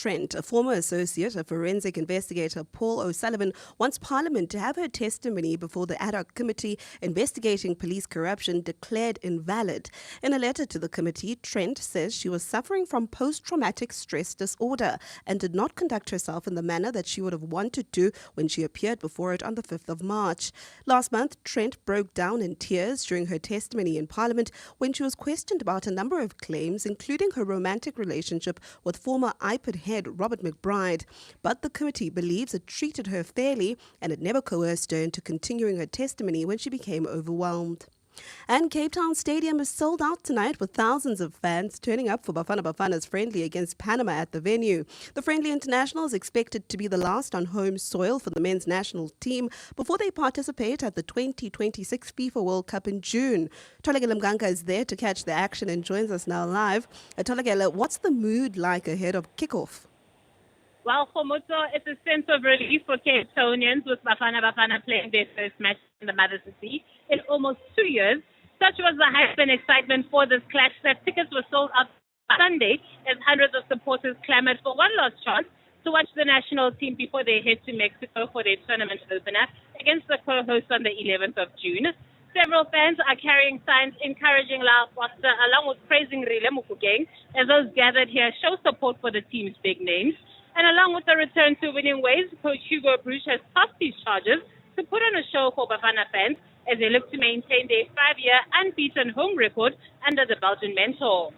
Trent, a former associate of forensic investigator Paul O'Sullivan, wants Parliament to have her testimony before the ad hoc committee investigating police corruption declared invalid. In a letter to the committee, Trent says she was suffering from post-traumatic stress disorder and did not conduct herself in the manner that she would have wanted to when she appeared before it on the 5th of March. Last month, Trent broke down in tears during her testimony in Parliament when she was questioned about a number of claims, including her romantic relationship with former IPID head Robert McBride. But the committee believes it treated her fairly and it never coerced her into continuing her testimony when she became overwhelmed. And Cape Town Stadium is sold out tonight with thousands of fans turning up for Bafana Bafana's friendly against Panama at the venue. The friendly international is expected to be the last on home soil for the men's national team before they participate at the 2026 FIFA World Cup in June. Tolagela Mganga is there to catch the action and joins us now live. Tolagela, what's the mood like ahead of kickoff? Well, Khomoto, it's a sense of relief for Cape Townians with Bafana Bafana playing their first match in the Mother City in almost 2 years. Such was the hype and excitement for this clash that tickets were sold out Sunday as hundreds of supporters clamored for one last chance to watch the national team before they head to Mexico for their tournament opener against the co-hosts on the 11th of June. Several fans are carrying signs encouraging La Foster along with praising Rile Mukugeng as those gathered here show support for the team's big names. And along with the return to winning ways, Coach Hugo Bruce has tossed these charges to put on a show for Bafana fans as they look to maintain their 5-year unbeaten home record under the Belgian mentor.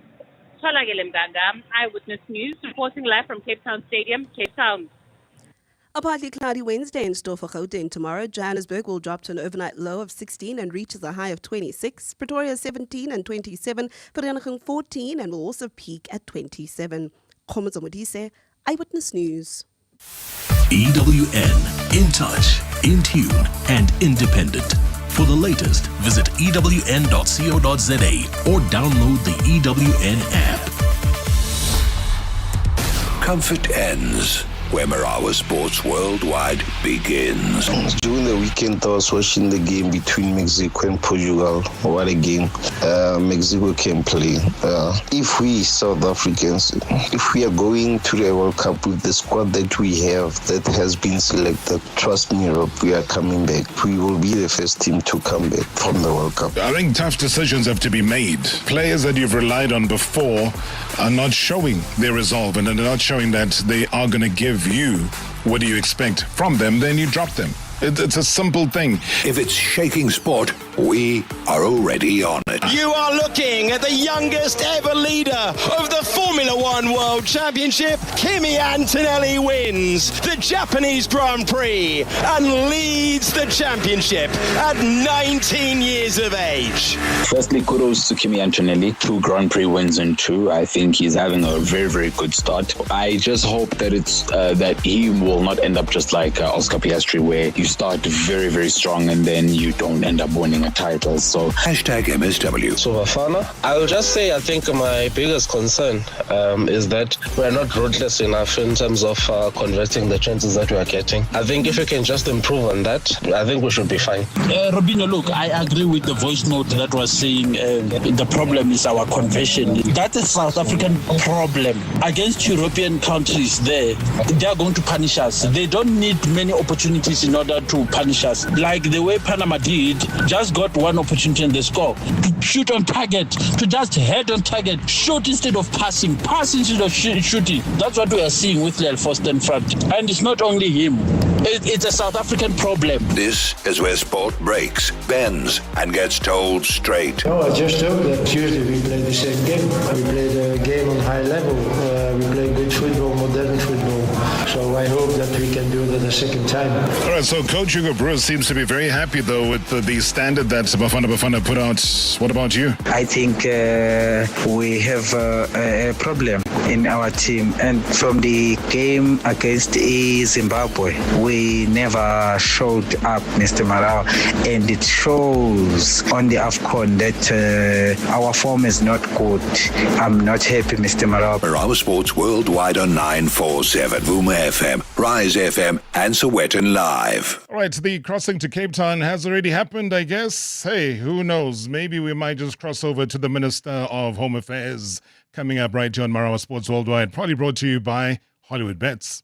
Tolagela Mganga, Eyewitness News, reporting live from Cape Town Stadium, Cape Town. A partly cloudy Wednesday in store for Gauteng tomorrow. Johannesburg will drop to an overnight low of 16 and reaches a high of 26. Pretoria 17 and 27. Vereeniging 14 and will also peak at 27. Khomozo Modise, Eyewitness News. EWN, in touch, in tune, and independent. For the latest, visit ewn.co.za or download the EWN app. Comfort ends where Marawa Sports Worldwide begins. During the weekend, I was watching the game between Mexico and Portugal. What a game. Mexico can play. If we South Africans, if we are going to the World Cup with the squad that we have that has been selected, trust me, Rob, we are coming back. We will be the first team to come back from the World Cup. I think tough decisions have to be made. Players that you've relied on before are not showing their resolve and are not showing that they are going to give you what do you expect from them, then you drop them. It's a simple thing. If it's shaking sport, we are already on it. You are looking at the youngest ever leader of the Formula One World Championship. Kimi Antonelli wins the Japanese Grand Prix and leads the championship at 19 years of age. Firstly, kudos to Kimi Antonelli. 2 Grand Prix wins in 2. I think he's having a very, very good start. I just hope that it's that he will not end up just like Oscar Piastri, where you start very, very strong and then you don't end up winning a title. So #MSW. So Bafana, I will just say I think my biggest concern is that we're not ruthless enough in terms of converting the chances that we are getting. I think if we can just improve on that, I think we should be fine. Robinho, look, I agree with the voice note that was saying the problem is our conversion. That's a South African problem. Against European countries they are going to punish us. They don't need many opportunities in order to punish us. Like the way Panama did, just got one opportunity and they score. To shoot on target, to just head on target, shoot instead of passing, pass instead of shooting. That's what we are seeing with Lel Foster in front. And it's not only him. It's a South African problem. This is where sport breaks, bends, and gets told straight. I just hope that Tuesday we play the same game. We play the game on high level. We play good football, modern football. So I hope that we can do that a second time. All right, so Coach Hugo Bruce seems to be very happy, though, with the standard that Bafana Bafana put out. What about you? I think we have a problem in our team. And from the game against Zimbabwe, we never showed up, Mr. Marao. And it shows on the AFCON that our form is not good. I'm not happy, Mr. Marao. Marawa Sports Worldwide on 947, Vuma FM, Rise FM, and Soweto Live. All right, the crossing to Cape Town has already happened, I guess. Hey, who knows? Maybe we might just cross over to the Minister of Home Affairs coming up right here on Marawa Sports Worldwide. Probably brought to you by Hollywood Bets.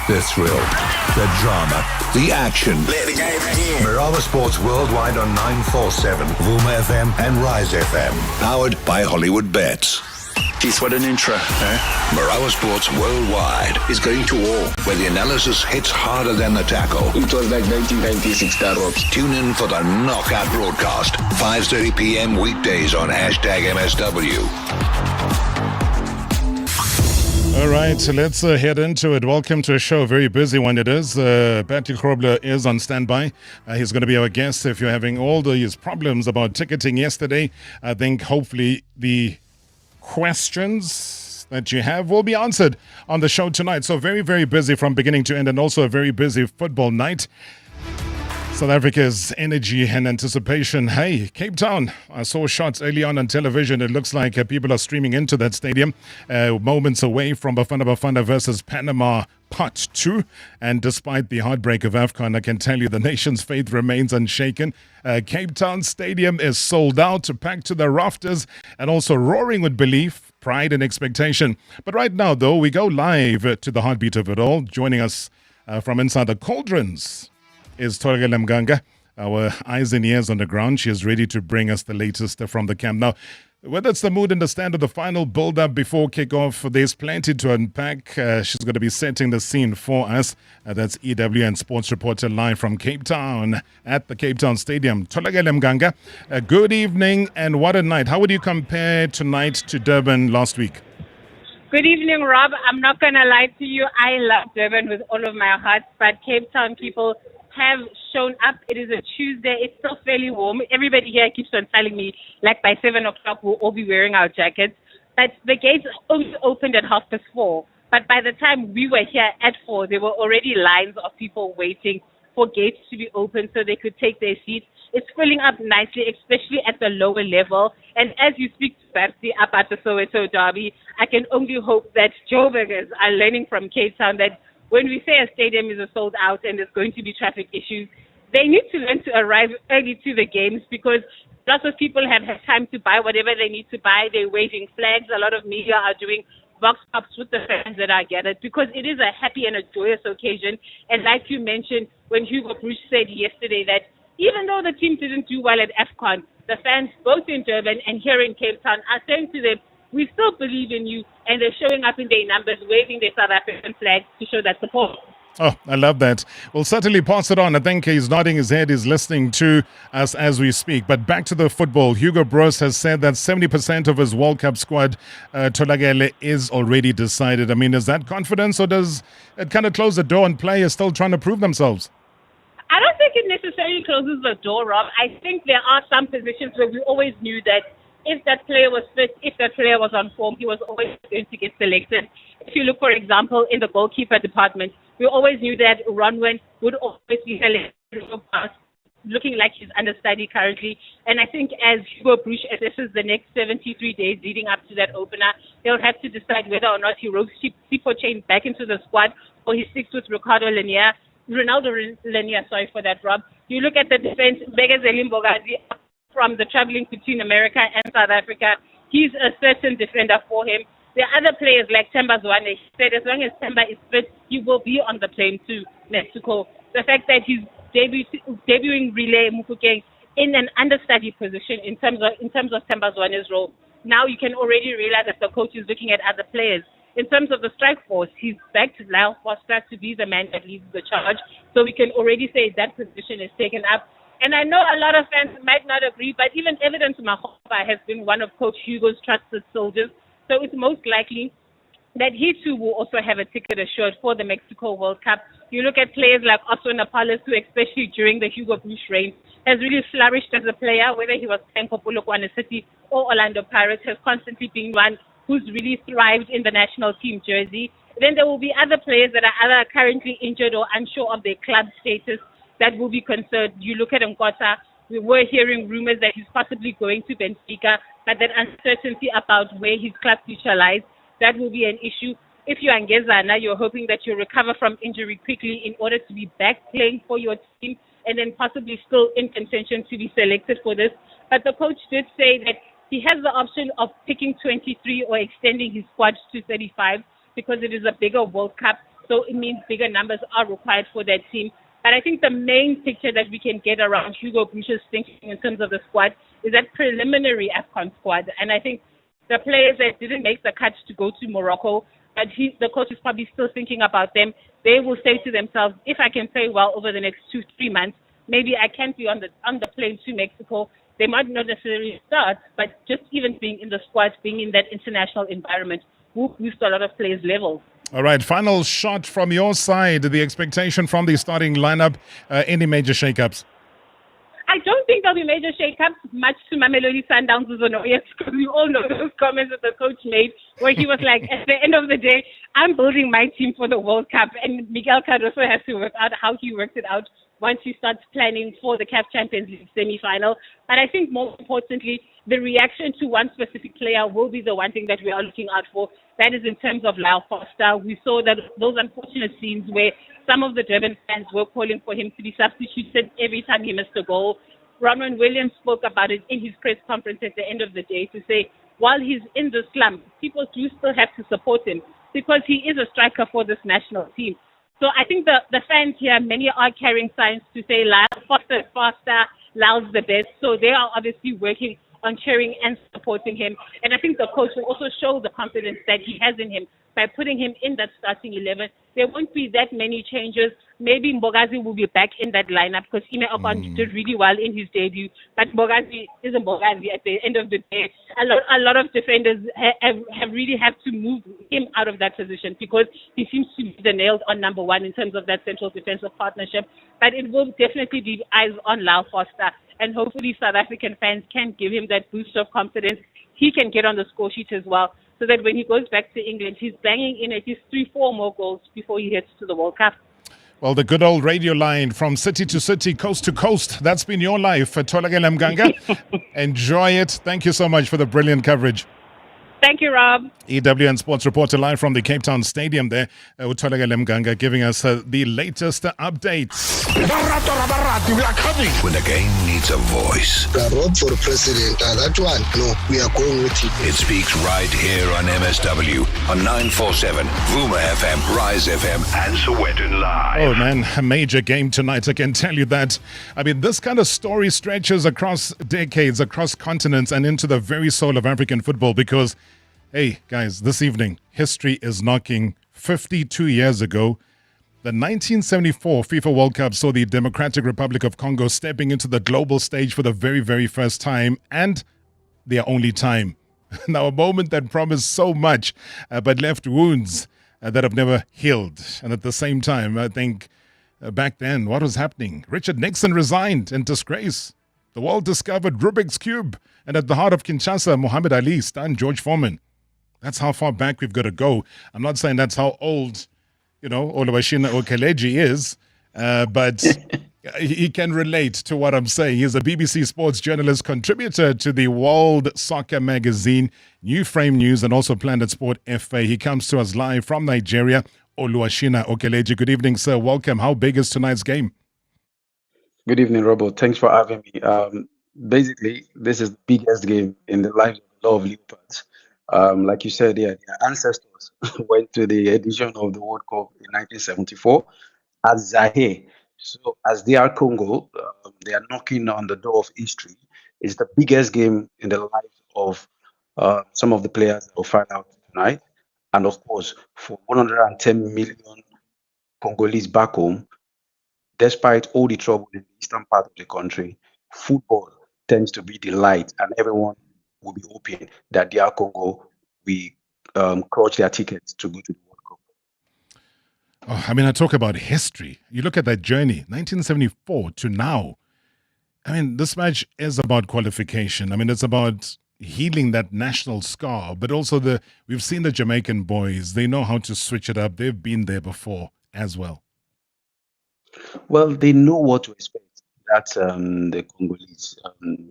The thrill, the drama, the action. Let the game begin. Marava Sports Worldwide on 947, Vuma FM and Rise FM. Powered by Hollywood Bets. Jeez, what an intro, eh? Marava Sports Worldwide is going to war, where the analysis hits harder than the tackle. It was like 1996 Darops. Tune in for the knockout broadcast, 5:30 p.m. weekdays on #MSW. All right, so let's head into it. Welcome to a show, a very busy one it is. Bertie Grobbelaar is on standby. He's going to be our guest. If you're having all these problems about ticketing yesterday, I think hopefully the questions that you have will be answered on the show tonight. So very, very busy from beginning to end, and also a very busy football night. South Africa's energy and anticipation. Hey, Cape Town. I saw shots early on television. It looks like people are streaming into that stadium. Moments away from Bafana Bafana versus Panama Part 2. And despite the heartbreak of AFCON, I can tell you the nation's faith remains unshaken. Cape Town Stadium is sold out, packed to the rafters, and also roaring with belief, pride, and expectation. But right now, though, we go live to the heartbeat of it all. Joining us from inside the cauldrons is Tolagale Mganga, our eyes and ears on the ground. She is ready to bring us the latest from the camp. Now, whether it's the mood and the stand of the final build-up before kickoff, there's plenty to unpack. She's going to be setting the scene for us. That's EW and sports reporter live from Cape Town at the Cape Town Stadium. Tolagale Mganga, good evening and what a night. How would you compare tonight to Durban last week? Good evening, Rob. I'm not going to lie to you. I love Durban with all of my heart, but Cape Town people have shown up. It is a Tuesday. It's still fairly warm. Everybody here keeps on telling me, like by 7 o'clock, we'll all be wearing our jackets. But the gates only opened at 4:30. But by the time we were here at 4, there were already lines of people waiting for gates to be open so they could take their seats. It's filling up nicely, especially at the lower level. And as you speak to Bertie up at the Soweto derby, I can only hope that Joburgers are learning from Cape Town that when we say a stadium is a sold out and there's going to be traffic issues, they need to learn to arrive early to the games because lots of people have had time to buy whatever they need to buy. They're waving flags. A lot of media are doing vox pops with the fans that are gathered because it is a happy and a joyous occasion. And like you mentioned, when Hugo Bruce said yesterday that even though the team didn't do well at AFCON, the fans both in Durban and here in Cape Town are saying to them, we still believe in you, and they're showing up in their numbers, waving their South African flags to show that support. Oh, I love that. We'll certainly pass it on. I think he's nodding his head. He's listening to us as we speak. But back to the football. Hugo Bruce has said that 70% of his World Cup squad, Tolagale, is already decided. I mean, is that confidence, or does it kind of close the door and players still trying to prove themselves? I don't think it necessarily closes the door, Rob. I think there are some positions where we always knew that if that player was fit, if that player was on form, he was always going to get selected. If you look, for example, in the goalkeeper department, we always knew that Ronwen would always be selected, looking like he's understudy currently. And I think as Hugo Bruce assesses the next 73 days leading up to that opener, he'll have to decide whether or not he ropes Sipho Chain back into the squad or he sticks with Ronaldo Lanier, sorry for that, Rob. You look at the defense, Begazeli Mbogazi, from the traveling between America and South Africa, he's a certain defender for him. There are other players like Temba Zwane. He said as long as Temba is fit, he will be on the plane to Mexico. The fact that he's debuting Relay Mufukeng in an understudy position in terms of Temba Zwane's role, now you can already realize that the coach is looking at other players. In terms of the strike force, he's backed Lyle Foster to be the man that leads the charge. So we can already say that position is taken up. And I know a lot of fans might not agree, but even Evidence Mahopa has been one of Coach Hugo's trusted soldiers. So it's most likely that he too will also have a ticket assured for the Mexico World Cup. You look at players like Otto Napalis, who especially during the Hugo Bruce reign has really flourished as a player, whether he was playing for Polokwane City or Orlando Pirates, has constantly been one who's really thrived in the national team jersey. Then there will be other players that are either currently injured or unsure of their club status that will be concerned. You look at Nkota, we were hearing rumors that he's possibly going to Benfica, but that uncertainty about where his club future lies, that will be an issue. If you're Ngezana, you're hoping that you recover from injury quickly in order to be back playing for your team and then possibly still in contention to be selected for this. But the coach did say that he has the option of picking 23 or extending his squad to 35. because it is a bigger World Cup, so it means bigger numbers are required for that team. But I think the main picture that we can get around Hugo Broos's thinking in terms of the squad is that preliminary AFCON squad. And I think the players that didn't make the cut to go to Morocco, but the coach is probably still thinking about them. They will say to themselves, if I can play well over the next 2-3 months, maybe I can be on the plane to Mexico. They might not necessarily start, but just even being in the squad, being in that international environment, will boost a lot of players' levels. All right, final shot from your side. The expectation from the starting lineup. Any major shakeups? I don't think there'll be major shakeups, much to Mamelodi Sundowns' annoyance, because we all know those comments that the coach made, where he was like, at the end of the day, I'm building my team for the World Cup, and Miguel Cardoso has to work out how he worked it out once he starts planning for the CAF Champions League semi-final. But I think more importantly, the reaction to one specific player will be the one thing that we are looking out for. That is in terms of Lyle Foster. We saw that those unfortunate scenes where some of the Durban fans were calling for him to be substituted every time he missed a goal. Ronwen Williams spoke about it in his press conference at the end of the day to say, while he's in the slump, people do still have to support him because he is a striker for this national team. So I think the fans here, many are carrying signs to say Lyle Foster is faster, Lyle's the best. So they are obviously working on cheering and supporting him. And I think the coach will also show the confidence that he has in him by putting him in that starting 11. There won't be that many changes. Maybe Mbogazi will be back in that lineup because Ime Okon did really well in his debut. But Mbogazi is a Mbogazi at the end of the day. A lot of defenders have really have to move him out of that position because he seems to be the nails on number one in terms of that central defensive partnership. But it will definitely be eyes on Lyle Foster. And hopefully South African fans can give him that boost of confidence. He can get on the score sheet as well, so that when he goes back to England, he's banging in at least 3-4 more goals before he heads to the World Cup. Well, the good old radio line from city to city, coast to coast. That's been your life, Tholakele Mganga. Enjoy it. Thank you so much for the brilliant coverage. Thank you, Rob. EWN Sports reporter live from the Cape Town Stadium there. Tholakele Mganga giving us the latest updates. We are coming. When the game needs a voice. Rob for president. That one, no, we are going with it. It speaks right here on MSW, on 947, Vuma FM, Rise FM, and Soweto Live. Oh, man, a major game tonight, I can tell you that. I mean, this kind of story stretches across decades, across continents, and into the very soul of African football because, hey, guys, this evening, history is knocking 52 years ago. The 1974 FIFA World Cup saw the Democratic Republic of Congo stepping into the global stage for the very, very first time and their only time. Now, a moment that promised so much, but left wounds that have never healed. And at the same time, I think back then, what was happening? Richard Nixon resigned in disgrace. The world discovered Rubik's Cube. And at the heart of Kinshasa, Muhammad Ali stunned George Foreman. That's how far back we've got to go. I'm not saying that's how old, Oluwashina Okeleji is, but he can relate to what I'm saying. He's a BBC Sports journalist, contributor to the World Soccer magazine, New Frame News, and also Planet Sport FA. He comes to us live from Nigeria. Oluwashina Okeleji, good evening, sir. Welcome. How big is tonight's game? Good evening, Robert. Thanks for having me. Basically, this is the biggest game in the lives of a lot of Leopards. Like you said, their ancestors went to the edition of the World Cup in 1974 as Zaire. So as they are Congo, they are knocking on the door of history. It's the biggest game in the life of some of the players that will find out tonight. And of course, for 110 million Congolese back home, despite all the trouble in the eastern part of the country, football tends to be the light, and everyone will be hoping that DR Congo will clutch their tickets to go to the World Cup. Oh, I mean, I talk about history. You look at that journey, 1974 to now. I mean, this match is about qualification. I mean, it's about healing that national scar, but also we've seen the Jamaican boys. They know how to switch it up. They've been there before as well. Well, they know what to expect. That's the Congolese.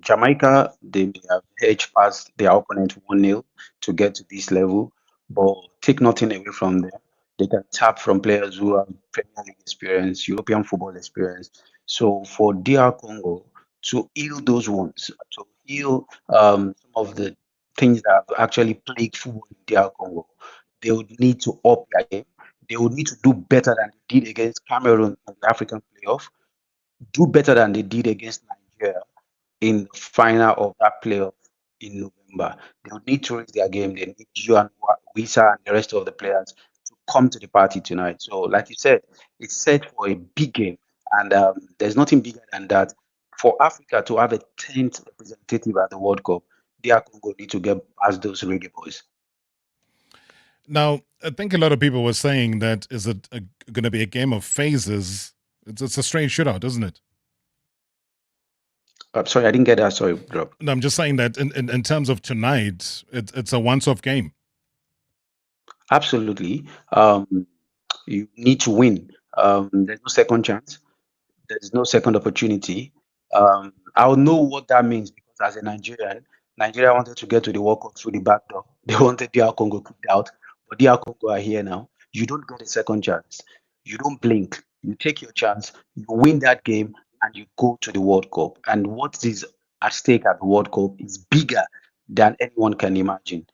Jamaica, they may have edged past their opponent 1-0 to get to this level, but take nothing away from them. They can tap from players who have Premier League experience, European football experience. So for DR Congo to heal those wounds, to heal some of the things that have actually plagued football in DR Congo, they would need to up their game. They would need to do better than they did against Cameroon in the African playoff, do better than they did against Nigeria in the final of that playoff in November. They would need to raise their game. They need you and Wisa and the rest of the players to come to the party tonight. So, like you said, it's set for a big game. And there's nothing bigger than that. For Africa to have a 10th representative at the World Cup, DR Congo need to get past those reggae boys. Now, I think a lot of people were saying that is it going to be a game of phases? It's a strange shootout, isn't it? Sorry, I didn't get that. Sorry, Rob. No, I'm just saying that in terms of tonight, it's a once-off game. Absolutely. You need to win. There's no second chance. There's no second opportunity. I'll know what that means because as a Nigerian, Nigeria wanted to get to the World Cup through the back door. They wanted DR Congo kicked out, but DR Congo are here now. You don't get a second chance. You don't blink. You take your chance. You win that game, and you go to the World Cup. And what is at stake at the World Cup is bigger than anyone can imagine.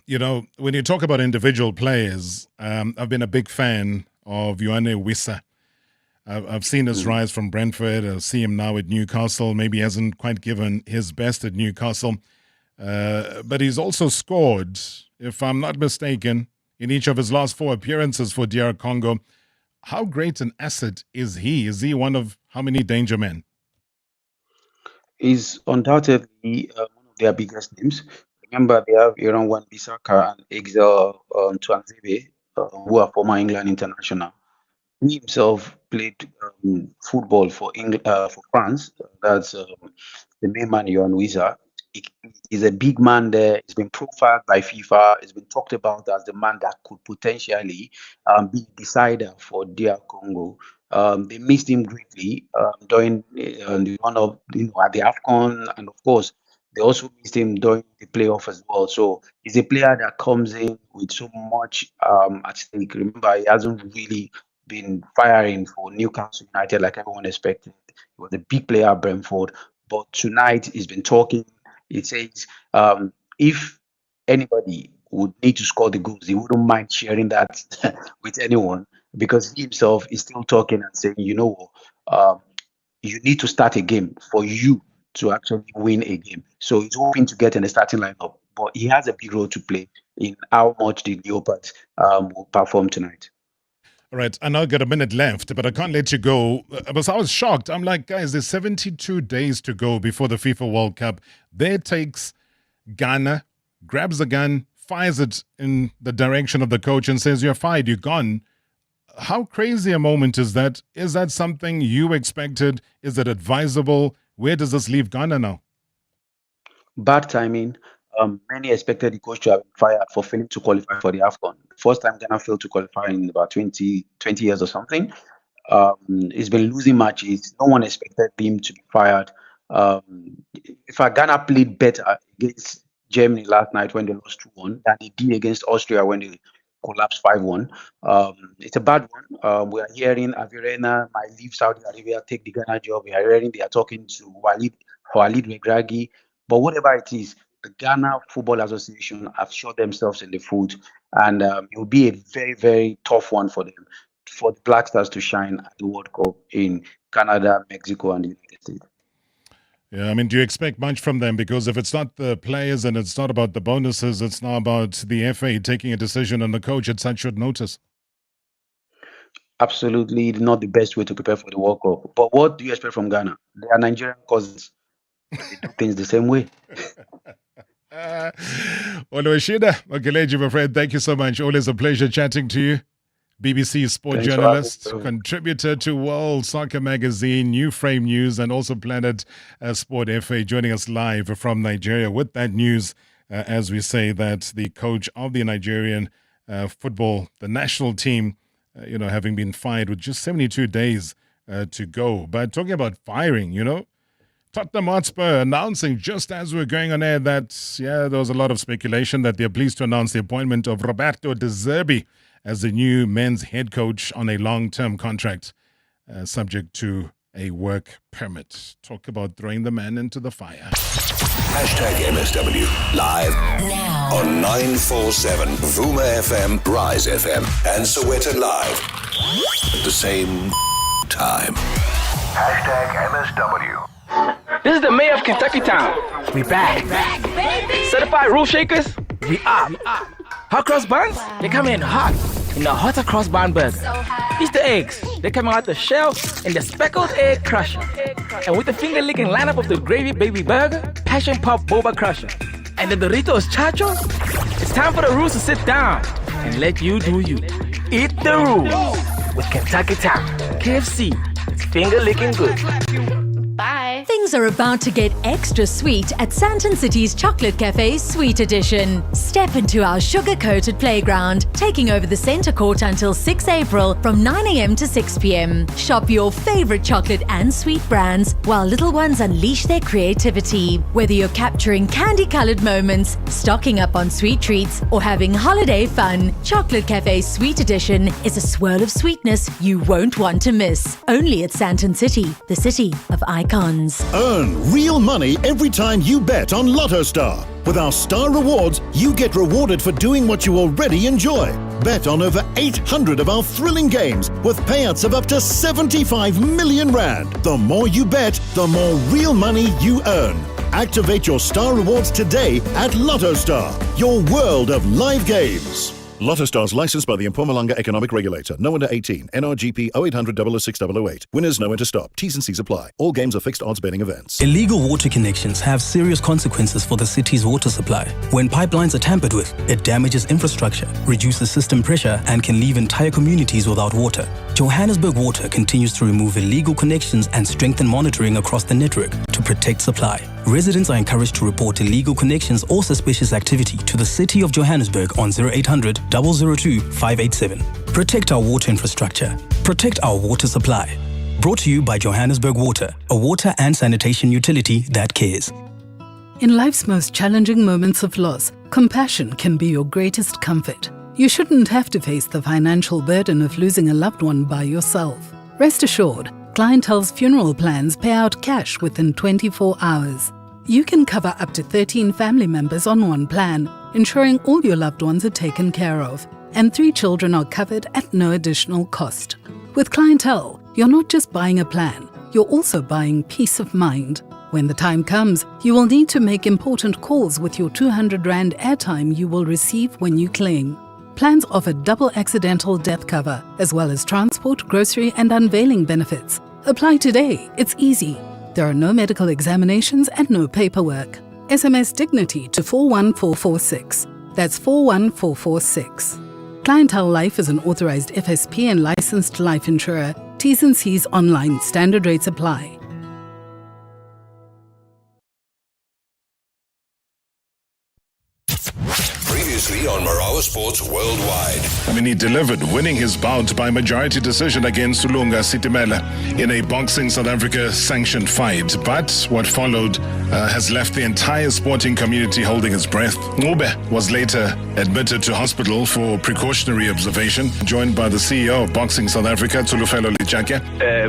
You know, when you talk about individual players, I've been a big fan of Yoane Wissa. I've seen his rise from Brentford. I see him now at Newcastle. Maybe he hasn't quite given his best at Newcastle. But he's also scored, if I'm not mistaken, in each of his last 4 appearances for DR Congo. How great an asset is he? Is he one of how many danger men? He's undoubtedly one of their biggest names. Remember, they have Aaron Wan-Bissaka and Exel Tuanzebe, who are former England international. He himself played football for England, for France. That's the main man, Yoane Wissa. He's a big man there. He's been profiled by FIFA. He's been talked about as the man that could potentially be the decider for DR Congo. They missed him greatly during the one of at the AFCON, and of course they also missed him during the playoff as well. So he's a player that comes in with so much at stake. Remember, he hasn't really been firing for Newcastle United like everyone expected. He was a big player at Brentford, but tonight he's been talking. It says if anybody would need to score the goals, he wouldn't mind sharing that with anyone because he himself is still talking and saying, you need to start a game for you to actually win a game. So he's hoping to get in the starting lineup, but he has a big role to play in how much the Leopards will perform tonight. All right, I now got a minute left, but I can't let you go. Because I was shocked. I'm like, guys, there's 72 days to go before the FIFA World Cup. There takes Ghana, grabs the gun, fires it in the direction of the coach and says, you're fired, you're gone. How crazy a moment is that? Is that something you expected? Is it advisable? Where does this leave Ghana now? Bad timing. Many expected the coach to have been fired for failing to qualify for the AFCON. First time Ghana failed to qualify in about 20 years or something. He's been losing matches. No one expected him to be fired. If Ghana played better against Germany last night when they lost 2-1 than they did against Austria when they collapsed 5-1, it's a bad one. We are hearing Avirena might leave Saudi Arabia, take the Ghana job. We are hearing they are talking to Walid Regragui. But whatever it is, the Ghana Football Association have shot themselves in the foot, and it will be a very, very tough one for them, for the Black Stars to shine at the World Cup in Canada, Mexico, and the United States. Yeah, I mean, do you expect much from them? Because if it's not the players and it's not about the bonuses, it's not about the FA taking a decision on the coach at such short notice. Absolutely not the best way to prepare for the World Cup. But what do you expect from Ghana? They are Nigerian cousins. They do things the same way. Oluwashida Okeleji, my friend, thank you so much. Always a pleasure chatting to you. BBC sport Thanks journalist, contributor to World Soccer Magazine, New Frame News, and also Planet Sport FA, joining us live from Nigeria with that news, as we say that the coach of the Nigerian football, the national team, having been fired with just 72 days to go. But talking about firing, Tottenham Hotspur announcing just as we're going on air that, there was a lot of speculation that they're pleased to announce the appointment of Roberto De Zerbi as the new men's head coach on a long-term contract, subject to a work permit. Talk about throwing the man into the fire. Hashtag MSW live now on 947 Vuma FM, Rise FM, and Soweto Live at the same time. Hashtag MSW. This is the mayor of Kentucky Town. We back. Baby. Certified roof shakers, we up. Hot cross buns, they come in hot. In the hotter cross bun burger. Easter eggs, they come out the shell in the speckled egg crusher. And with the finger-licking lineup of the gravy baby burger, passion pop boba crusher, and the Doritos Chacho, it's time for the rules to sit down and let you do you. Eat the rules with Kentucky Town. KFC, it's finger-licking good. Bye. Things are about to get extra sweet at Sandton City's Chocolate Cafe's Sweet Edition. Step into our sugar-coated playground, taking over the centre court until 6 April from 9 a.m. to 6 p.m. Shop your favourite chocolate and sweet brands while little ones unleash their creativity. Whether you're capturing candy-coloured moments, stocking up on sweet treats, or having holiday fun, Chocolate Cafe's Sweet Edition is a swirl of sweetness you won't want to miss. Only at Sandton City, the city of icons. Earn real money every time you bet on Lotto Star. With our Star Rewards, you get rewarded for doing what you already enjoy. Bet on over 800 of our thrilling games with payouts of up to 75 million rand. The more you bet, the more real money you earn. Activate your Star Rewards today at Lotto Star, your world of live games. Lotto Stars licensed by the Mpumalanga Economic Regulator. No under 18. NRGP 0800 006 008. Winners know when to stop. T's and C's apply. All games are fixed odds betting events. Illegal water connections have serious consequences for the city's water supply. When pipelines are tampered with, it damages infrastructure, reduces system pressure, and can leave entire communities without water. Johannesburg Water continues to remove illegal connections and strengthen monitoring across the network to protect supply. Residents are encouraged to report illegal connections or suspicious activity to the City of Johannesburg on 0800 002 587. Protect our water infrastructure. Protect our water supply. Brought to you by Johannesburg Water, a water and sanitation utility that cares. In life's most challenging moments of loss, compassion can be your greatest comfort. You shouldn't have to face the financial burden of losing a loved one by yourself. Rest assured, Clientele's funeral plans pay out cash within 24 hours. You can cover up to 13 family members on one plan, ensuring all your loved ones are taken care of, and 3 children are covered at no additional cost. With Clientele, you're not just buying a plan, you're also buying peace of mind. When the time comes, you will need to make important calls with your 200 Rand airtime you will receive when you claim. Plans offer double accidental death cover, as well as transport, grocery and unveiling benefits. Apply today, it's easy. There are no medical examinations and no paperwork. SMS Dignity to 41446. That's 41446. Clientele Life is an authorized FSP and licensed life insurer. T's and C's online. Standard rates apply. Previously on Marawa Sports Worldwide. I mean, he delivered, winning his bout by majority decision against Tulunga Sitimela in a Boxing South Africa sanctioned fight. But what followed has left the entire sporting community holding its breath. Ngube was later admitted to hospital for precautionary observation, joined by the CEO of Boxing South Africa, Tulufelo Lijake.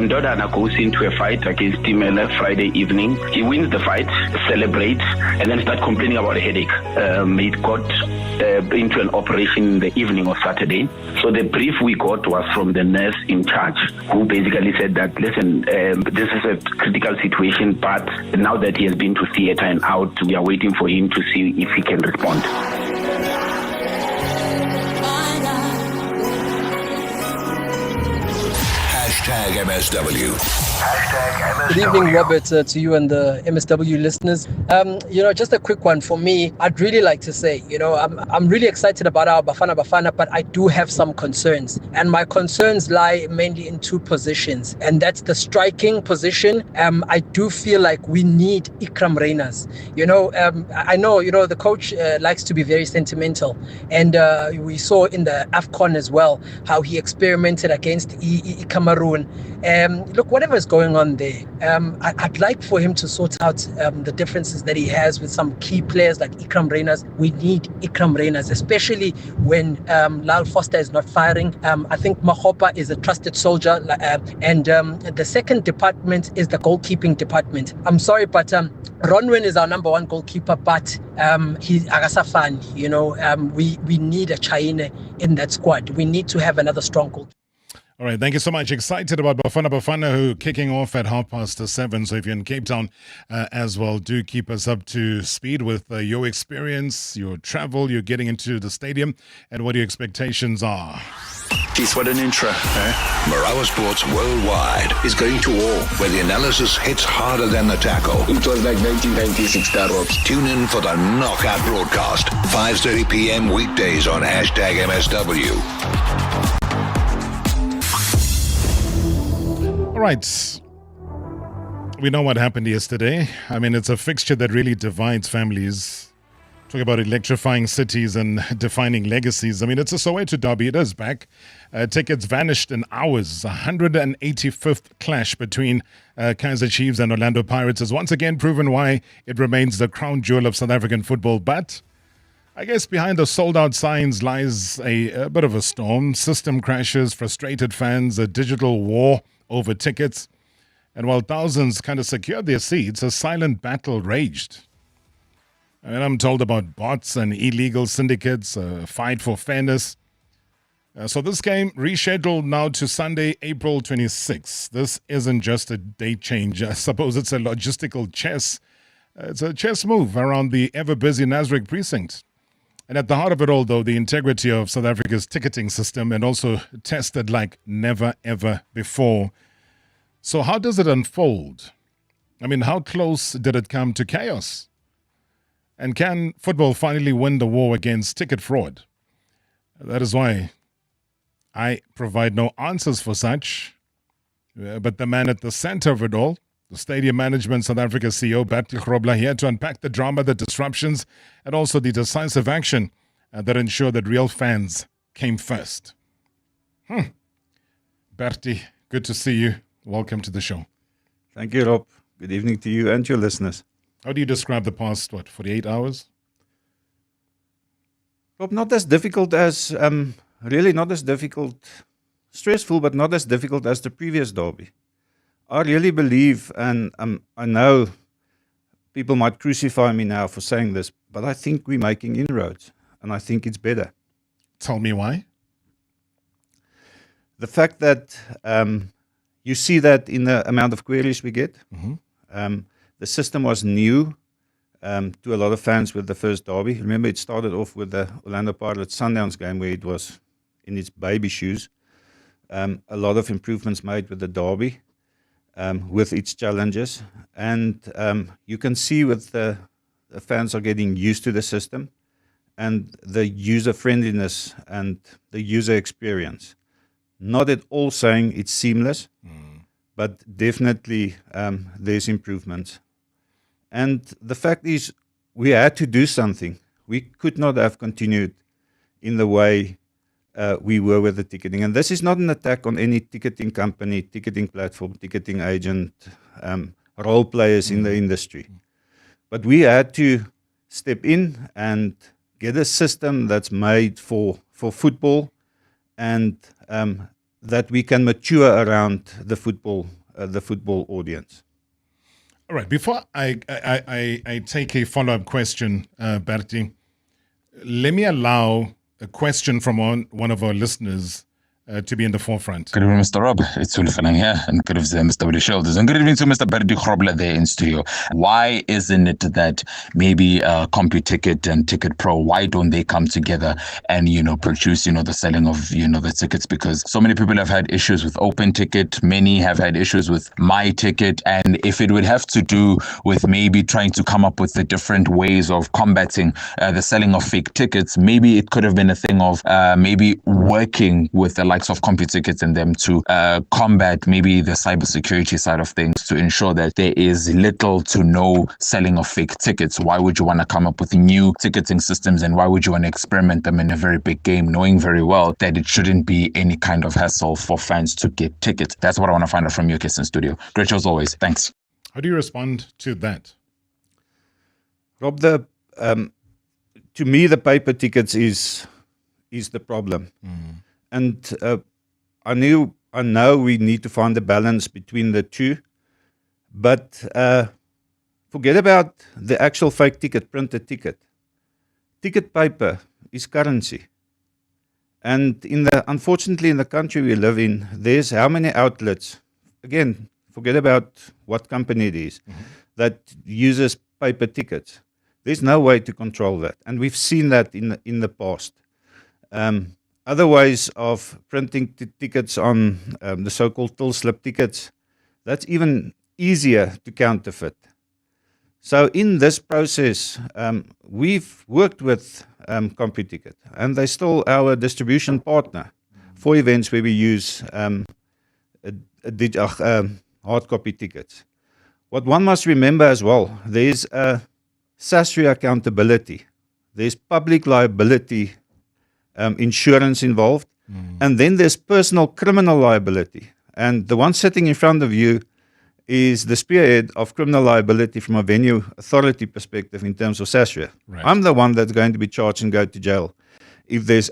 Dodana goes into a fight against Timela Friday evening. He wins the fight, celebrates, and then start complaining about a headache. It got into an operation in the evening of Saturday. So the brief we got was from the nurse in charge, who basically said that, listen, this is a critical situation, but now that he has been to theater and out, we are waiting for him to see if he can respond. Hashtag MSW. Good evening, Robert, to you and the MSW listeners. Just a quick one for me. I'd really like to say, I'm really excited about our Bafana Bafana, but I do have some concerns. And my concerns lie mainly in 2 positions, and that's the striking position. I do feel like we need Ikram Reyners. I know, the coach likes to be very sentimental. And we saw in the AFCON as well how he experimented against Cameroon. June. Look, whatever is going on there, I'd like for him to sort out the differences that he has with some key players like Ikram Reyners. We need Ikram Reyners, especially when Lyle Foster is not firing. I think Mahopa is a trusted soldier, and the second department is the goalkeeping department. I'm sorry, but Ronwen is our number one goalkeeper, but he's Agasafan. We need a China in that squad. We need to have another strong goalkeeper. All right, thank you so much. Excited about Bafana Bafana, who kicking off at 7:30. So if you're in Cape Town as well, do keep us up to speed with your experience, your travel, you're getting into the stadium, and what your expectations are. Geez, what an intro. Marawa Sports Worldwide is going to war, where the analysis hits harder than the tackle. It was like 1996 Darrows. Tune in for the knockout broadcast, 5:30 p.m. weekdays on #MSW. All right. We know what happened yesterday. I mean, it's a fixture that really divides families. Talk about electrifying cities and defining legacies. I mean, it's a Soweto derby. It is back. Tickets vanished in hours. 185th clash between Kaizer Chiefs and Orlando Pirates has once again proven why it remains the crown jewel of South African football. But I guess behind the sold-out signs lies a bit of a storm. System crashes, frustrated fans, a digital war over tickets. And while thousands kind of secured their seats, a silent battle raged. I mean, I'm told about bots and illegal syndicates, a fight for fairness. So this game rescheduled now to Sunday, April 26th. This isn't just a date change. I suppose it's a logistical chess. It's a chess move around the ever-busy Nasrec precinct. And at the heart of it all, though, the integrity of South Africa's ticketing system, and also tested like never, ever before. So how does it unfold? I mean, how close did it come to chaos? And can football finally win the war against ticket fraud? That is why I provide no answers for such. But the man at the center of it all, the Stadium Management South Africa CEO, Bertie Grobbelaar, here to unpack the drama, the disruptions, and also the decisive action that ensured that real fans came first. Bertie, good to see you. Welcome to the show. Thank you, Rob. Good evening to you and your listeners. How do you describe the past, 48 hours? Rob, not as difficult as, really not as difficult, stressful, but not as difficult as the previous derby. I really believe, and I know people might crucify me now for saying this, but I think we're making inroads, and I think it's better. Tell me why. The fact that you see that in the amount of queries we get. The system was new to a lot of fans with the first derby. Remember, it started off with the Orlando Pirates Sundowns game where it was in its baby shoes. A lot of improvements made with the derby, with its challenges. And you can see with the fans are getting used to the system and the user friendliness and the user experience. Not at all saying it's seamless, but definitely there's improvements. And the fact is, we had to do something. We could not have continued in the way we were with the ticketing. And this is not an attack on any ticketing company, ticketing platform, ticketing agent, role players in the industry. But we had to step in and get a system that's made for football and that we can mature around the football audience. All right. Before I take a follow-up question, Bertie, let me allow a question from one of our listeners to be in the forefront. Good evening, Mr. Rob. It's Ulfanan here, and good evening, Mr. Shoulders. And good evening to Mr. Bertie Grobbelaar there in studio. Why isn't it that maybe CompuTicket and Ticket Pro, why don't they come together and, produce, the selling of, the tickets? Because so many people have had issues with Open Ticket. Many have had issues with My Ticket. And if it would have to do with maybe trying to come up with the different ways of combating the selling of fake tickets, maybe it could have been a thing of maybe working with the likes of CompuTickets and them to combat maybe the cybersecurity side of things to ensure that there is little to no selling of fake tickets? Why would you want to come up with new ticketing systems, and why would you want to experiment them in a very big game, knowing very well that it shouldn't be any kind of hassle for fans to get tickets? That's what I want to find out from you, Kirsten Studio. Great show as always. Thanks. How do you respond to that? Rob, to me, the paper tickets is the problem. And I know we need to find a balance between the two, but forget about the actual fake ticket, printed ticket. Ticket paper is currency. And unfortunately, in the country we live in, there's how many outlets, again, forget about what company it is, that uses paper tickets. There's no way to control that. And we've seen that in the past. Other ways of printing tickets on the so-called till slip tickets, that's even easier to counterfeit. So in this process, we've worked with CompuTicket, and they're still our distribution partner for events where we use hard copy tickets. What one must remember as well, there's SASRI accountability, there's public liability insurance involved, and then there's personal criminal liability. And the one sitting in front of you is the spearhead of criminal liability from a venue authority perspective in terms of SASRI. Right. I'm the one that's going to be charged and go to jail if there's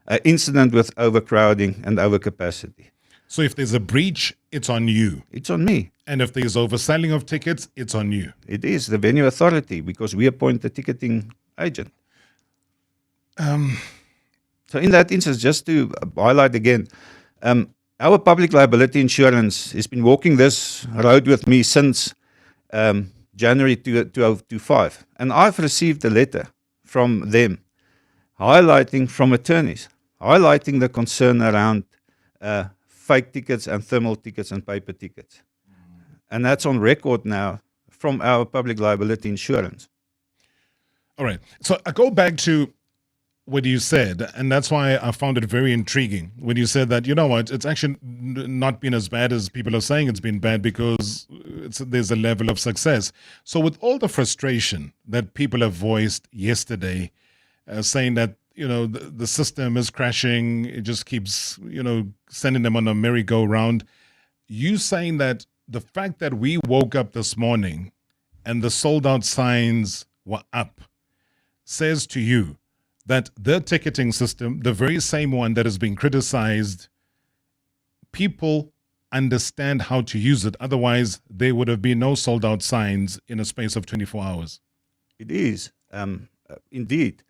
an incident with overcrowding and overcapacity. So if there's a breach, it's on you. It's on me. And if there's overselling of tickets, it's on you. It is the venue authority because we appoint the ticketing agent. So in that instance, just to highlight again, our public liability insurance has been walking this road with me since January 2005. And I've received a letter from them highlighting, from attorneys, highlighting the concern around fake tickets and thermal tickets and paper tickets. And that's on record now from our public liability insurance. All right. So I go back to what you said, and that's why I found it very intriguing when you said that, you know what, it's actually not been as bad as people are saying it's been bad because there's a level of success. So with all the frustration that people have voiced yesterday, saying that, you know, the system is crashing, it just keeps, you know, sending them on a merry-go-round, you saying that the fact that we woke up this morning and the sold-out signs were up says to you that the ticketing system, the very same one that has been criticized, people understand how to use it. Otherwise, there would have been no sold-out signs in a space of 24 hours. It is, indeed.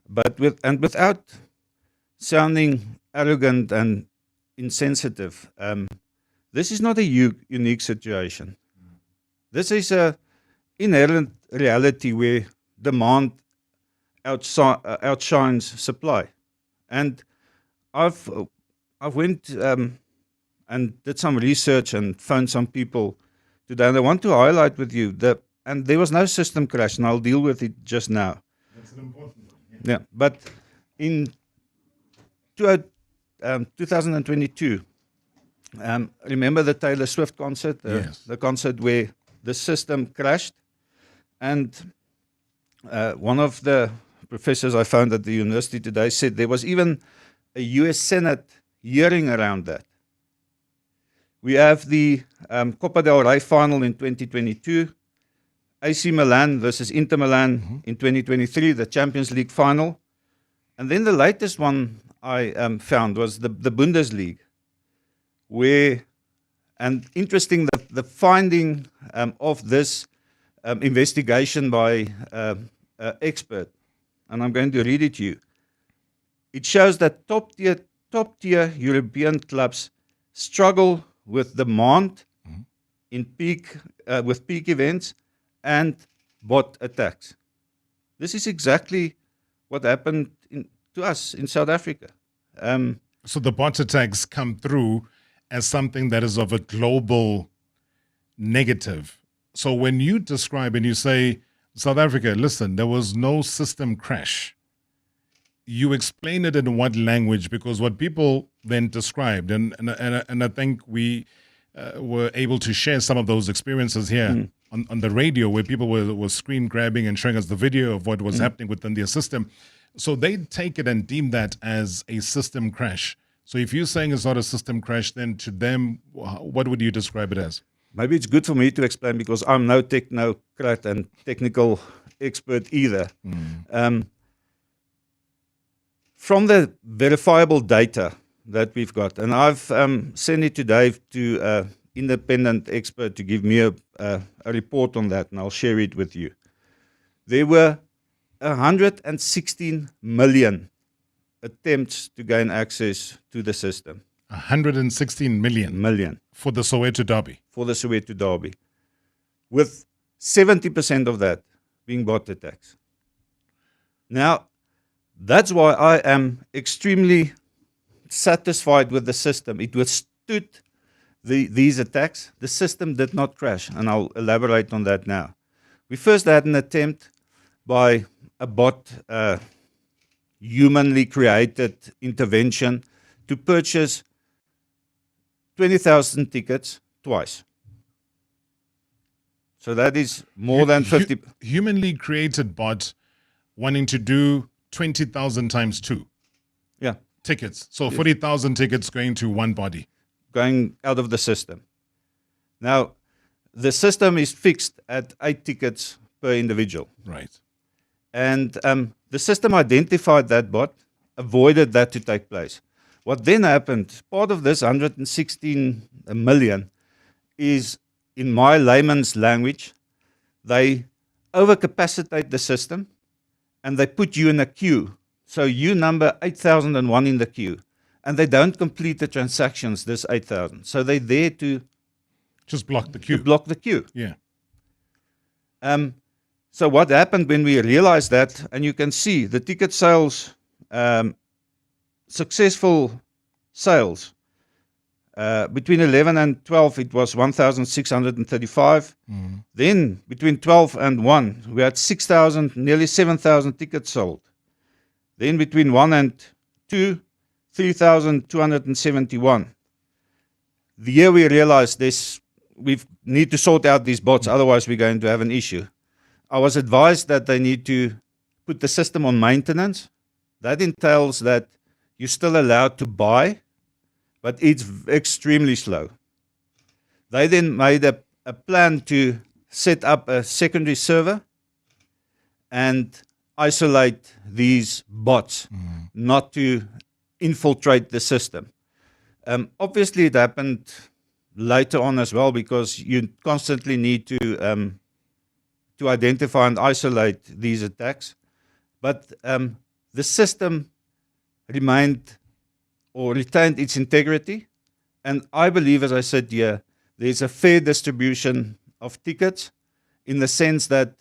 But without sounding arrogant and insensitive, this is not a unique situation. This is an inherent reality where demand outshines supply. And I've went and did some research and phoned some people today, and I want to highlight with you that, and there was no system crash, and I'll deal with it just now. That's an important one. Yeah, but in 2022, remember the Taylor Swift concert? Yes. The concert where the system crashed, and one of the professors I found at the university today said there was even a US Senate hearing around that. We have the Copa del Rey final in 2022, AC Milan versus Inter Milan in 2023, the Champions League final. And then the latest one I found was the Bundesliga, where, and interesting that the finding of this investigation by expert, and I'm going to read it to you. It shows that top tier European clubs struggle with demand in peak events and bot attacks. This is exactly what happened to us in South Africa. So the bot attacks come through as something that is of a global negative. So when you describe and you say, South Africa, listen, there was no system crash. you explain it in what language? Because what people then described, and I think we were able to share some of those experiences here on the radio, where people were screen grabbing and showing us the video of what was happening within their system. So they take it and deem that as a system crash. So if you're saying it's not a system crash, then to them, what would you describe it as? Maybe it's good for me to explain because I'm no technocrat and technical expert either. From the verifiable data that we've got, and I've sent it to Dave to an independent expert to give me a report on that, and I'll share it with you. There were 116 million attempts to gain access to the system. 116 million for the Soweto Derby. For the Soweto Derby, with 70% of that being bot attacks. Now, that's why I am extremely satisfied with the system. It withstood these attacks. The system did not crash, and I'll elaborate on that now. We first had an attempt by a bot, humanly created intervention to purchase 20,000 tickets twice. So that is more than 50. Humanly created bot wanting to do 20,000 times 2. Yeah. Tickets. So 40,000 tickets going to one body. Going out of the system. Now, the system is fixed at 8 tickets per individual. Right. And the system identified that bot, avoided that to take place. What then happened, part of this 116 million is, in my layman's language, they overcapacitate the system and they put you in a queue. So you number 8,001 in the queue, and they don't complete the transactions, this 8,000. So they're there to just block the queue. Block the queue. Yeah. So what happened when we realized that, and you can see the ticket sales, successful sales, between 11 and 12, it was 1,635. Then between 12 and 1, we had 6,000, nearly 7,000 tickets sold. Then between 1 and 2, 3,271. The year we realized this, we need to sort out these bots, otherwise we're going to have an issue. I was advised that they need to put the system on maintenance. That entails that you're still allowed to buy, but it's extremely slow. They then made a plan to set up a secondary server and isolate these bots, not to infiltrate the system. Obviously, it happened later on as well because you constantly need to identify and isolate these attacks. But the system retained its integrity. And I believe, as I said here, there's a fair distribution of tickets in the sense that,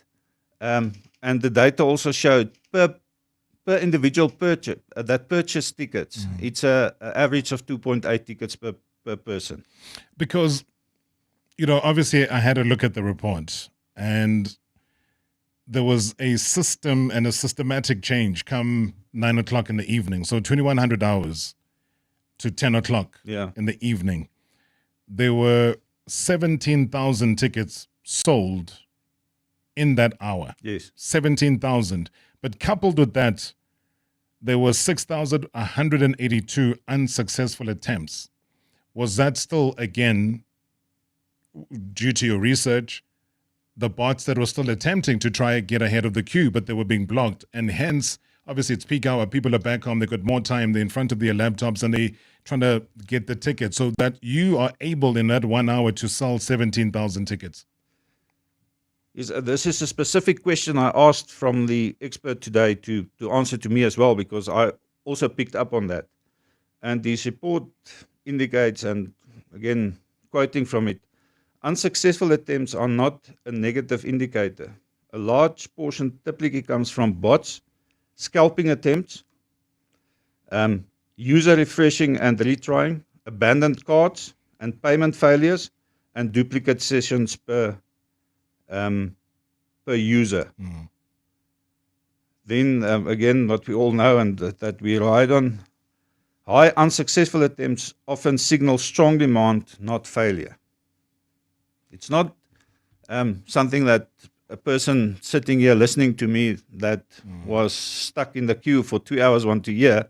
and the data also showed per individual purchase, that purchase tickets, it's an average of 2.8 tickets per person. Because, obviously I had a look at the report and there was a system and a systematic change come 9 o'clock in the evening. So 2100 hours to 10 o'clock in the evening. There were 17,000 tickets sold in that hour. Yes. 17,000. But coupled with that, there were 6,182 unsuccessful attempts. Was that still, again, due to your research, the bots that were still attempting to try and get ahead of the queue, but they were being blocked? And hence, obviously, it's peak hour. People are back home. They've got more time. They're in front of their laptops and they're trying to get the tickets so that you are able in that 1 hour to sell 17,000 tickets. This is a specific question I asked from the expert today to answer to me as well, because I also picked up on that. And his report indicates, and again, quoting from it, unsuccessful attempts are not a negative indicator. A large portion typically comes from bots, scalping attempts, user refreshing and retrying, abandoned cards, and payment failures, and duplicate sessions per user. Then again, what we all know and that we relied on, high unsuccessful attempts often signal strong demand, not failure. It's not something that a person sitting here listening to me that was stuck in the queue for 2 hours want to hear.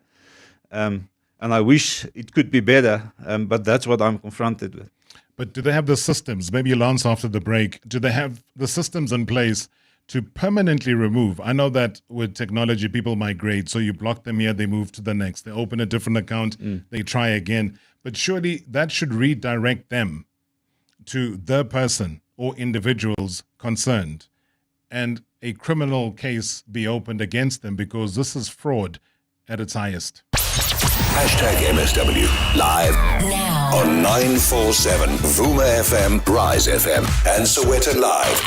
And I wish it could be better, but that's what I'm confronted with. But do they have the systems? Maybe you'll answer after the break. Do they have the systems in place to permanently remove? I know that with technology, people migrate. So you block them here, they move to the next. They open a different account, they try again. But surely that should redirect them to the person or individuals concerned and a criminal case be opened against them, because this is fraud at its highest. Hashtag MSW live now on 947 Vuma FM, Rise FM, and Soweto Live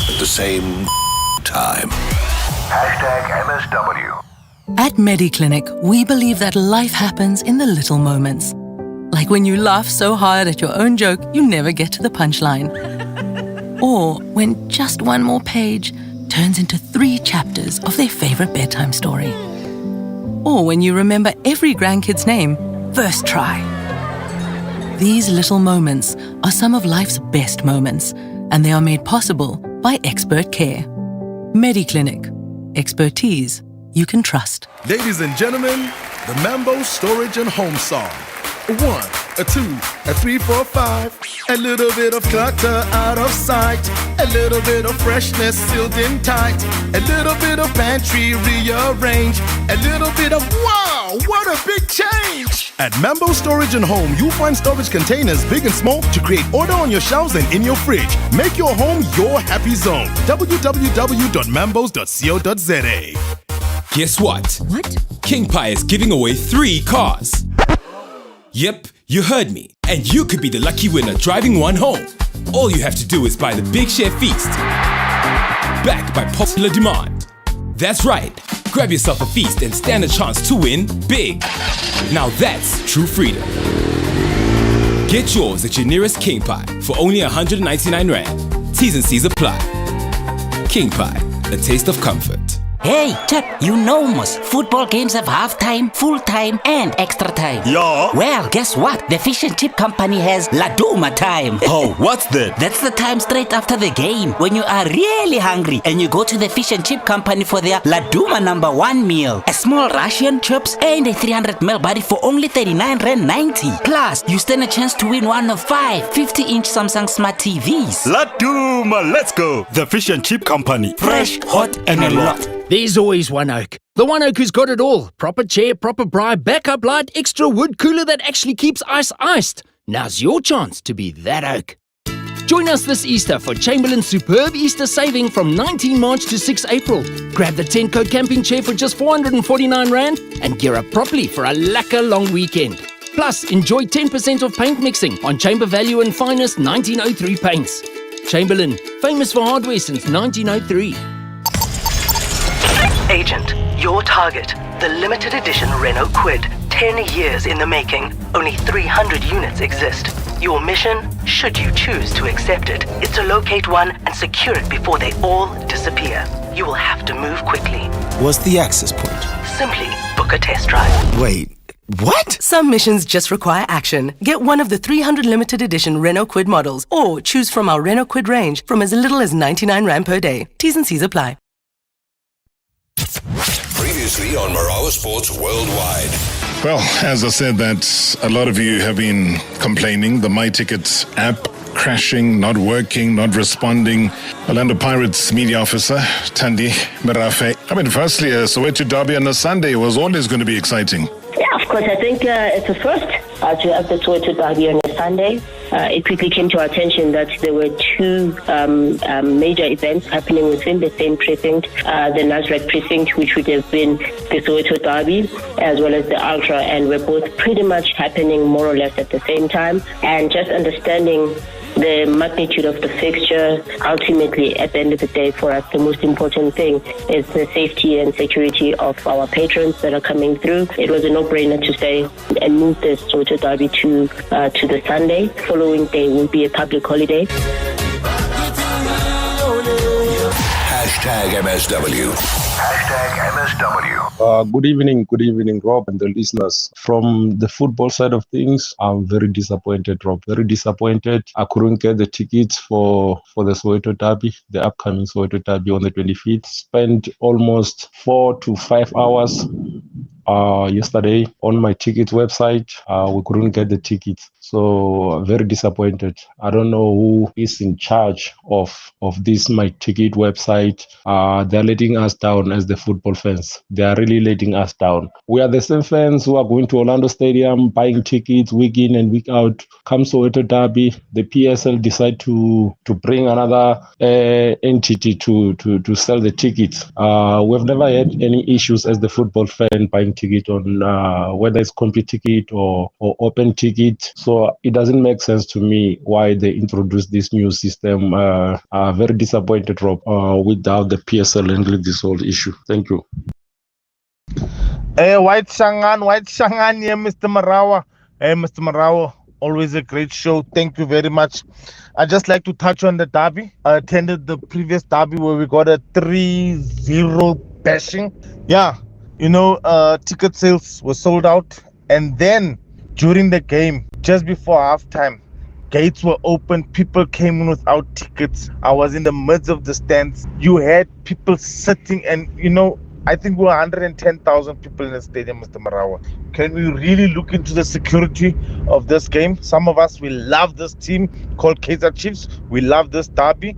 at the same time. Hashtag MSW. At MediClinic, we believe that life happens in the little moments. Like when you laugh so hard at your own joke, you never get to the punchline. Or when just one more page turns into 3 chapters of their favorite bedtime story. Or when you remember every grandkid's name, first try. These little moments are some of life's best moments, and they are made possible by expert care. MediClinic. Expertise you can trust. Ladies and gentlemen, the Mambo Storage and Home Song. A 1, a 2, a 3, 4, 5. A little bit of clutter out of sight. A little bit of freshness sealed in tight. A little bit of pantry rearrange. A little bit of wow, what a big change! At Mambo Storage and Home, you'll find storage containers big and small to create order on your shelves and in your fridge. Make your home your happy zone. www.mambos.co.za. Guess what? What? King Pie is giving away 3 cars. Yep, you heard me. And you could be the lucky winner driving one home. All you have to do is buy the Big Share Feast. Backed by popular demand. That's right. Grab yourself a feast and stand a chance to win big. Now that's true freedom. Get yours at your nearest King Pie for only 199 Rand. T's and C's apply. King Pie, a taste of comfort. Hey, Chuck, you know most football games have half-time, full-time, and extra time. Yeah. Well, guess what? The Fish and Chip Company has Laduma time. Oh, what's that? That's the time straight after the game when you are really hungry and you go to the Fish and Chip Company for their Laduma #1 meal. A small Russian, chips, and a 300ml body for only 39 Rand 90. Plus, you stand a chance to win one of 5 50-inch Samsung Smart TVs. Laduma, let's go. The Fish and Chip Company. Fresh, hot, and a lot. There's always one oak. The one oak who's got it all. Proper chair, proper braai, backup light, extra wood, cooler that actually keeps ice iced. Now's your chance to be that oak. Join us this Easter for Chamberlain's superb Easter saving from 19 March to 6 April. Grab the 10-coat camping chair for just 449 Rand and gear up properly for a lekker long weekend. Plus, enjoy 10% off paint mixing on Chamber Value and Finest 1903 paints. Chamberlain, famous for hardware since 1903. Agent, your target, the limited edition Renault Kwid, 10 years in the making. Only 300 units exist. Your mission, should you choose to accept it, is to locate one and secure it before they all disappear. You will have to move quickly. What's the access point? Simply book a test drive. Wait, what? Some missions just require action. Get one of the 300 limited edition Renault Kwid models or choose from our Renault Kwid range from as little as 99 Rand per day. T's and C's apply. Previously on Marawa Sports Worldwide. Well, as I said, that a lot of you have been complaining. The MyTicket app crashing, not working, not responding. Orlando Pirates media officer, Thandi Merafe. I mean, firstly, a Soweto derby on a Sunday was always going to be exciting. Yeah, of course. I think it's a first to have the Soweto derby on a Sunday. It quickly came to our attention that there were 2 major events happening within the same precinct. The Nasrec precinct, which would have been the Soweto derby, as well as the Ultra, and were both pretty much happening more or less at the same time. And just understanding the magnitude of the fixture, ultimately, at the end of the day, for us, the most important thing is the safety and security of our patrons that are coming through. It was a no-brainer to say and move the Soweto derby to the Sunday. Following day will be a public holiday. Hashtag MSW. MSW. Good evening, Rob, and the listeners. From the football side of things, I'm very disappointed, Rob. Very disappointed. I couldn't get the tickets for the Soweto Derby, the upcoming Soweto Derby on the 25th. Spent almost 4 to 5 hours yesterday on my ticket website. We couldn't get the tickets. So I'm very disappointed. I don't know who is in charge of this my ticket website. They're letting us down as the football fans. They are really letting us down. We are the same fans who are going to Orlando Stadium, buying tickets week in and week out. Come Soweto Derby, the PSL decide to bring another entity to sell the tickets. We've never had any issues as the football fan buying ticket on whether it's complete ticket or open ticket. So it doesn't make sense to me why they introduced this new system. Very disappointed, Rob, without the PSL handling this whole issue. Thank you. White Shangan, yeah, Mr. Marawa. Hey, Mr. Marawa, always a great show. Thank you very much. I'd just like to touch on the derby. I attended the previous derby where we got a 3-0 bashing. Yeah, ticket sales were sold out. And then during the game, just before halftime, gates were open. People came in without tickets. I was in the midst of the stands. You had people sitting and, I think we were 110,000 people in the stadium, Mr. Marawa. Can we really look into the security of this game? Some of us, we love this team called Kaizer Chiefs. We love this derby.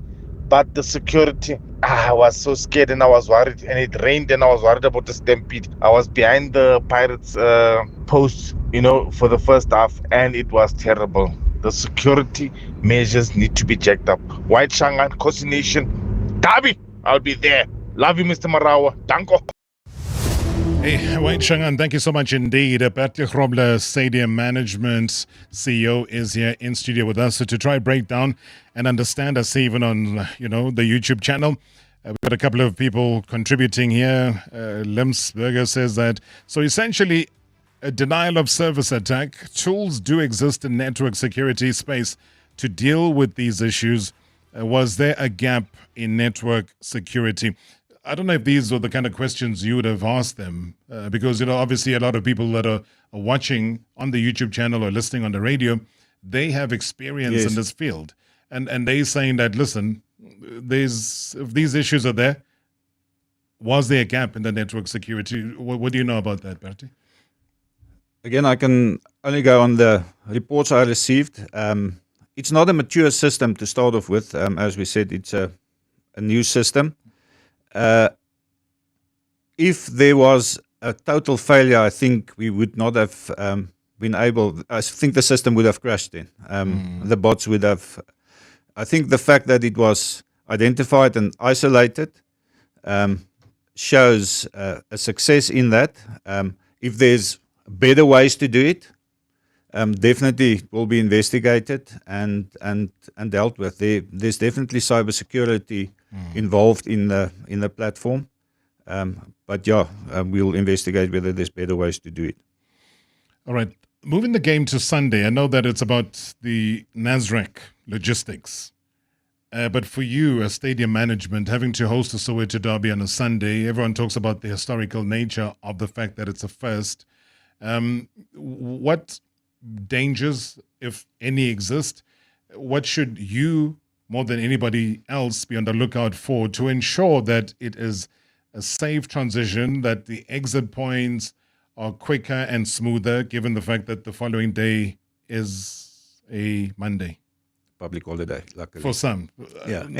But the security, I was so scared and I was worried. And it rained and I was worried about the stampede. I was behind the Pirates post, for the first half. And it was terrible. The security measures need to be checked up. White Shangan, Kosi Nation, derby, I'll be there. Love you, Mr. Marawa. Danko. Hey, White Shangan, thank you so much indeed. Bertie, Grobbelaar, Stadium Management CEO, is here in studio with us to try break down and understand us even on, the YouTube channel. We've got a couple of people contributing here. Laments says that, so essentially, a denial of service attack. Tools do exist in network security space to deal with these issues. Was there a gap in network security? I don't know if these were the kind of questions you would have asked them, because, obviously a lot of people that are watching on the YouTube channel or listening on the radio, they have experience in this field. And they're saying that, listen, if these issues are there, was there a gap in the network security? What do you know about that, Bertie? Again, I can only go on the reports I received. It's not a mature system to start off with. As we said, it's a new system. If there was a total failure, I think we would not have been able. I think the system would have crashed then. The bots would have. I think the fact that it was identified and isolated shows a success in that. If there's better ways to do it, definitely will be investigated and dealt with. There's definitely cybersecurity involved in the platform, but we'll investigate whether there's better ways to do it. All right, moving the game to Sunday. I know that it's about the Nasrec logistics, but for you, as stadium management, having to host a Soweto Derby on a Sunday, everyone talks about the historical nature of the fact that it's a first. What dangers, if any, exist? What should you, more than anybody else, be on the lookout for to ensure that it is a safe transition, that the exit points are quicker and smoother, given the fact that the following day is a Monday? Public holiday, luckily. For some.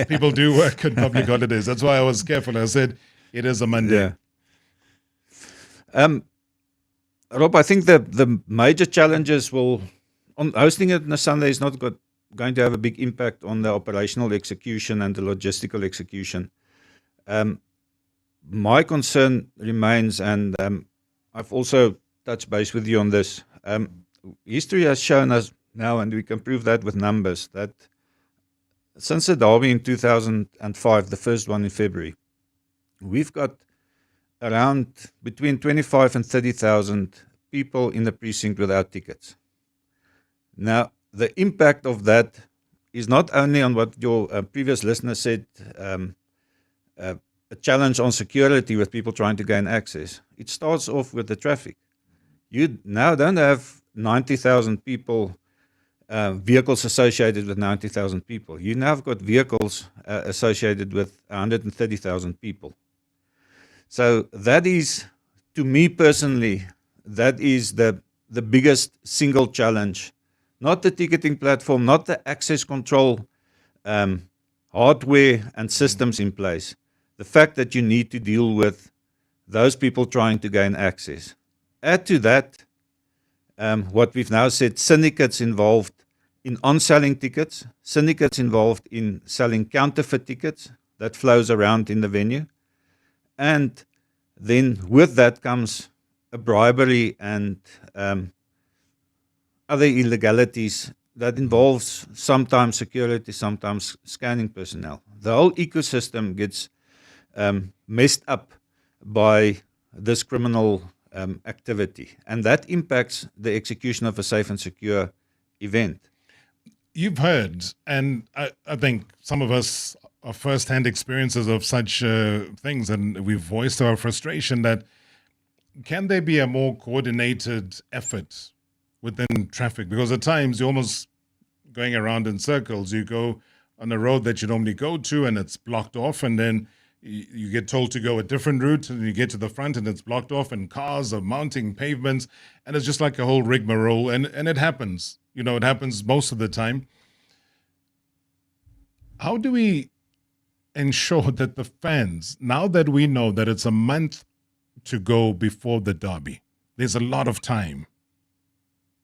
People do work on public holidays. That's why I was careful. I said it is a Monday. Rob, I think the major challenges on hosting it on a Sunday is not going to have a big impact on the operational execution and the logistical execution. My concern remains, and I've also touched base with you on this. History has shown us now, and we can prove that with numbers, that since the derby in 2005, the first one in February, we've got around between 25 and 30,000 people in the precinct without tickets. Now, the impact of that is not only on what your previous listener said, a challenge on security with people trying to gain access. It starts off with the traffic. You now don't have 90,000 people, vehicles associated with 90,000 people. You now have got vehicles associated with 130,000 people. So that is, to me personally, that is the biggest single challenge. Not the ticketing platform, not the access control hardware and systems in place. The fact that you need to deal with those people trying to gain access. Add to that what we've now said, syndicates involved in on-selling tickets, syndicates involved in selling counterfeit tickets that flows around in the venue. And then with that comes a bribery and other illegalities that involves sometimes security, sometimes scanning personnel. The whole ecosystem gets messed up by this criminal activity, and that impacts the execution of a safe and secure event. You've heard, and I think some of us are first-hand experiences of such things, and we've voiced our frustration that can there be a more coordinated effort within traffic? Because at times you're almost going around in circles. You go on a road that you normally go to and it's blocked off, and then you get told to go a different route, and you get to the front and it's blocked off, and cars are mounting pavements, and it's just like a whole rigmarole, and it happens. You know, it happens most of the time. How do we ensure that the fans, now that we know that it's a month to go before the derby, there's a lot of time,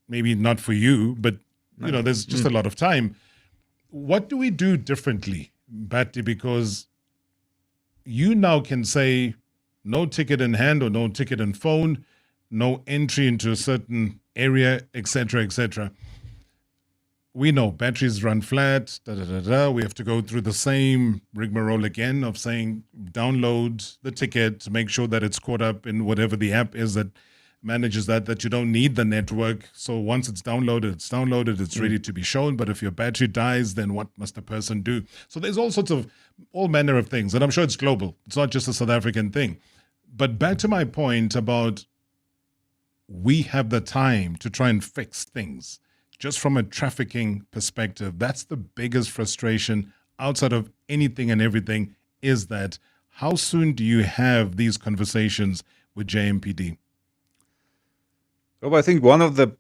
maybe not for you, but you know, there's just a lot of time. What do we do differently, Bertie? Because you now can say no ticket in hand or no ticket in phone, no entry into a certain area, etc., etc. We know batteries run flat, we have to go through the same rigmarole again of saying download the ticket to make sure that it's caught up in whatever the app is that manages that you don't need the network. So once it's downloaded, it's ready to be shown. But if your battery dies, then what must the person do? So there's all manner of things, and I'm sure it's global. It's not just a South African thing. But back to my point about we have the time to try and fix things. Just from a trafficking perspective, that's the biggest frustration outside of anything and everything, is that how soon do you have these conversations with JMPD? Well, I think one of the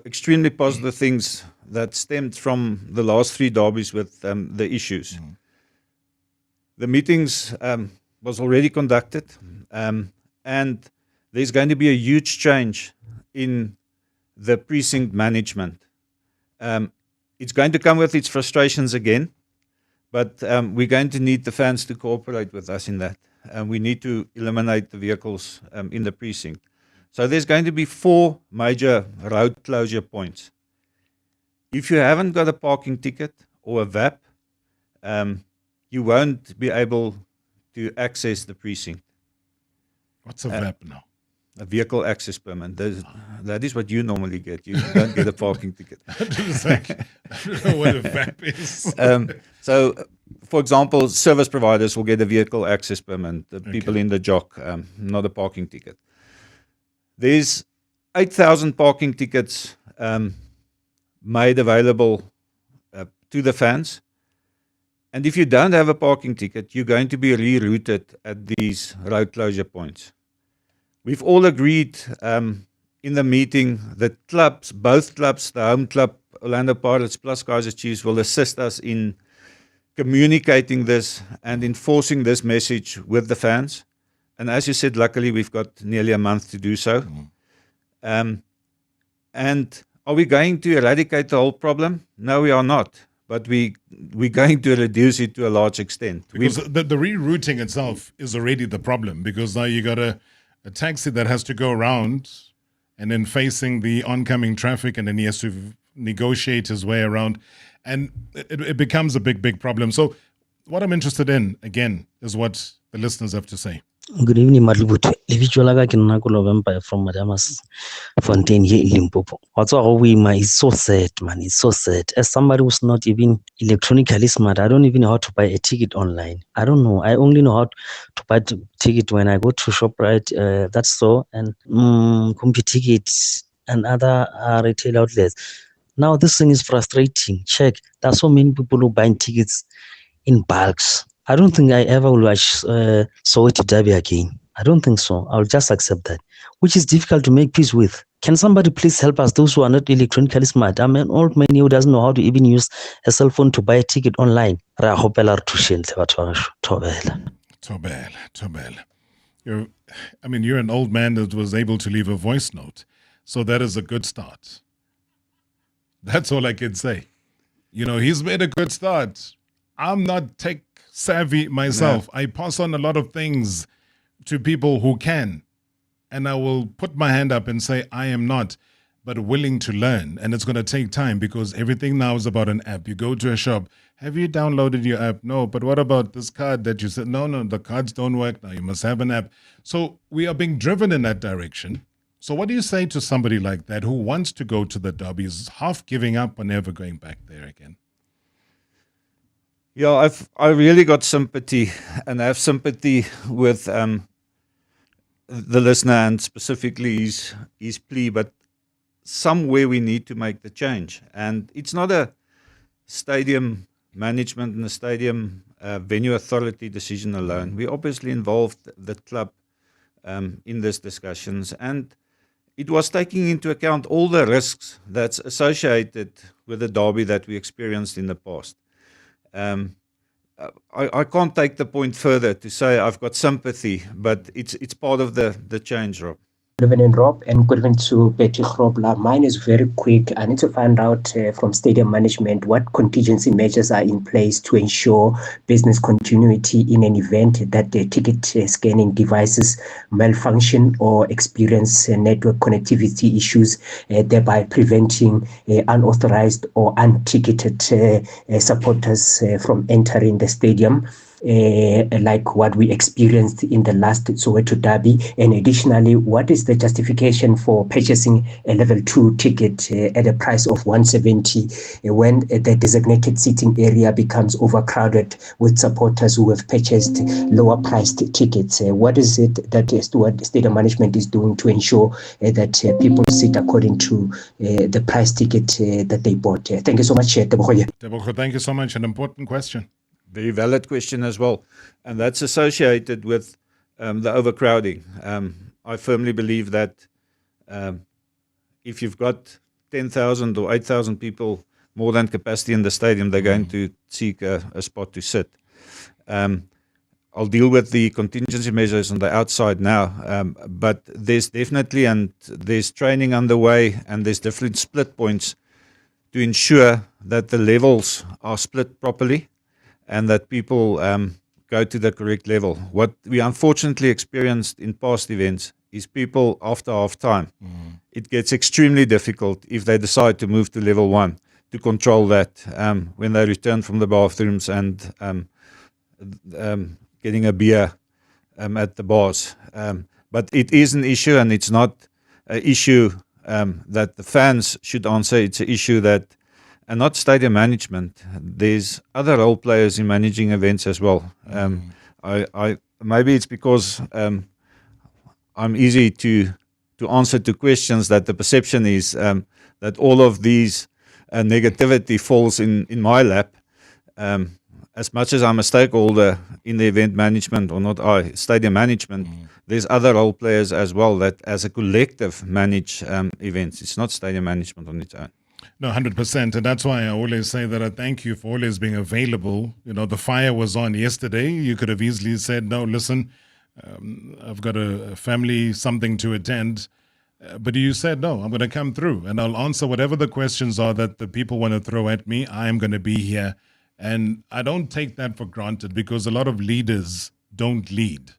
extremely positive things that stemmed from the last three derbies with the issues. The meetings was already conducted, and there's going to be a huge change in the precinct management. It's going to come with its frustrations again, but we're going to need the fans to cooperate with us in that. We need to eliminate the vehicles in the precinct. So there's going to be 4 major road closure points. If you haven't got a parking ticket or a VAP, you won't be able to access the precinct. What's a VAP now? A vehicle access permit. That is what you normally get. You don't get a parking ticket. I don't know what a VAP is. So, for example, service providers will get a vehicle access permit. The people in the jock, not a parking ticket. There's 8,000 parking tickets made available to the fans. And if you don't have a parking ticket, you're going to be rerouted at these road closure points. We've all agreed in the meeting that both clubs, the home club, Orlando Pirates plus Kaizer Chiefs, will assist us in communicating this and enforcing this message with the fans. And as you said, luckily we've got nearly a month to do so. And are we going to eradicate the whole problem? No, we are not. But we're going to reduce it to a large extent. Because the rerouting itself is already the problem, because now you got a taxi that has to go around and then facing the oncoming traffic, and then he has to negotiate his way around. And it becomes a big problem. So what I'm interested in, again, is what the listeners have to say. Good evening, Marlibut. Levicholaga Kinako Vampire from Madamas Fontaine here in Limpopo. What's our way, man? It's so sad, man. It's so sad. As somebody who's not even electronically smart, I don't even know how to buy a ticket online. I don't know. I only know how to buy a ticket when I go to ShopRite, that store, and Compu Tickets and other retail outlets. Now, this thing is frustrating. Check. There's so many people who buy tickets in bulks. I don't think I ever will watch Soweto Derby again. I don't think so. I'll just accept that, which is difficult to make peace with. Can somebody please help us, those who are not electronically smart? I'm an old man who doesn't know how to even use a cell phone to buy a ticket online. Tobel. You're an old man that was able to leave a voice note. So that is a good start. That's all I can say. He's made a good start. I'm not tech savvy myself. No. I pass on a lot of things to people who can. And I will put my hand up and say, I am not, but willing to learn. And it's going to take time because everything now is about an app. You go to a shop. Have you downloaded your app? No. But what about this card that you said? No, the cards don't work. Now you must have an app. So we are being driven in that direction. So what do you say to somebody like that who wants to go to the derby, is half giving up or never going back there again? Yeah, I really got sympathy, and I have sympathy with the listener and specifically his plea, but somewhere we need to make the change. And it's not a stadium management and a stadium venue authority decision alone. We obviously involved the club in these discussions, and it was taking into account all the risks that's associated with the derby that we experienced in the past. I can't take the point further to say I've got sympathy, but it's part of the change, Rob. Good evening, Rob, and good evening to Bertie Grobbelaar. Mine is very quick. I need to find out from stadium management what contingency measures are in place to ensure business continuity in an event that the ticket scanning devices malfunction or experience network connectivity issues, thereby preventing unauthorized or unticketed supporters from entering the stadium. Like what we experienced in the last Soweto Derby, and additionally, what is the justification for purchasing a level 2 ticket at a price of 170 when the designated seating area becomes overcrowded with supporters who have purchased lower priced tickets? What is it that stadium management is doing to ensure that people sit according to the price ticket that they bought? Thank you so much, Debacle, thank you so much. An important question. Very valid question as well. And that's associated with the overcrowding. I firmly believe that if you've got 10,000 or 8,000 people more than capacity in the stadium, they're going to seek a spot to sit. I'll deal with the contingency measures on the outside now, but there's definitely, and there's training underway, and there's different split points to ensure that the levels are split properly and that people go to the correct level. What we unfortunately experienced in past events is people, after half time, it gets extremely difficult if they decide to move to level 1 to control that when they return from the bathrooms and getting a beer at the bars. But it is an issue, and it's not an issue that the fans should answer. It's an issue that, and not stadium management. There's other role players in managing events as well. I maybe it's because I'm easy to answer to questions that the perception is that all of these negativity falls in my lap. As much as I'm a stakeholder in the event management, or not stadium management, there's other role players as well that as a collective manage events. It's not stadium management on its own. No, 100%. And that's why I always say that I thank you for always being available. The fire was on yesterday. You could have easily said, no, listen, I've got a family, something to attend. But you said, no, I'm going to come through and I'll answer whatever the questions are that the people want to throw at me. I'm going to be here. And I don't take that for granted, because a lot of leaders don't lead.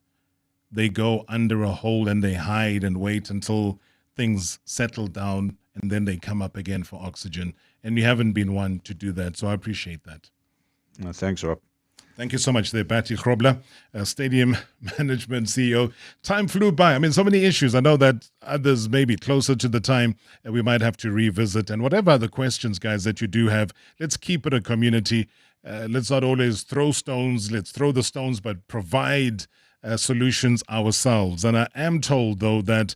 They go under a hole and they hide and wait until things settle down, and then they come up again for oxygen. And you haven't been one to do that, so I appreciate that. Thanks, Rob. Thank you so much there, Bertie Grobbelaar, Stadium Management CEO. Time flew by. I mean, so many issues. I know that others may be closer to the time and we might have to revisit. And whatever other questions, guys, that you do have, let's keep it a community. Let's not always throw stones. Let's throw the stones, but provide solutions ourselves. And I am told, though, that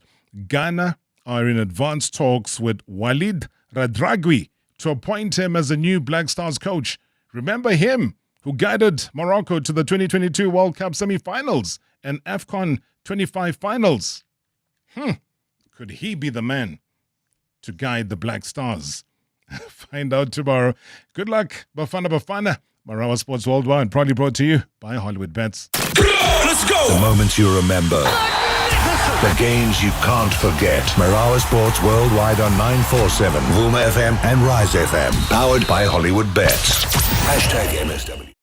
Ghana are in advanced talks with Walid Regragui to appoint him as the new Black Stars coach. Remember him, who guided Morocco to the 2022 World Cup semi-finals and AFCON 25 finals. Could he be the man to guide the Black Stars? Find out tomorrow. Good luck, Bafana Bafana. Marawa Sports Worldwide, proudly brought to you by Hollywood Bets. Let's go! The moments you remember. The games you can't forget. Marawa Sports Worldwide on 947, Vuma FM and Rise FM. Powered by Hollywood Bets. #MSW.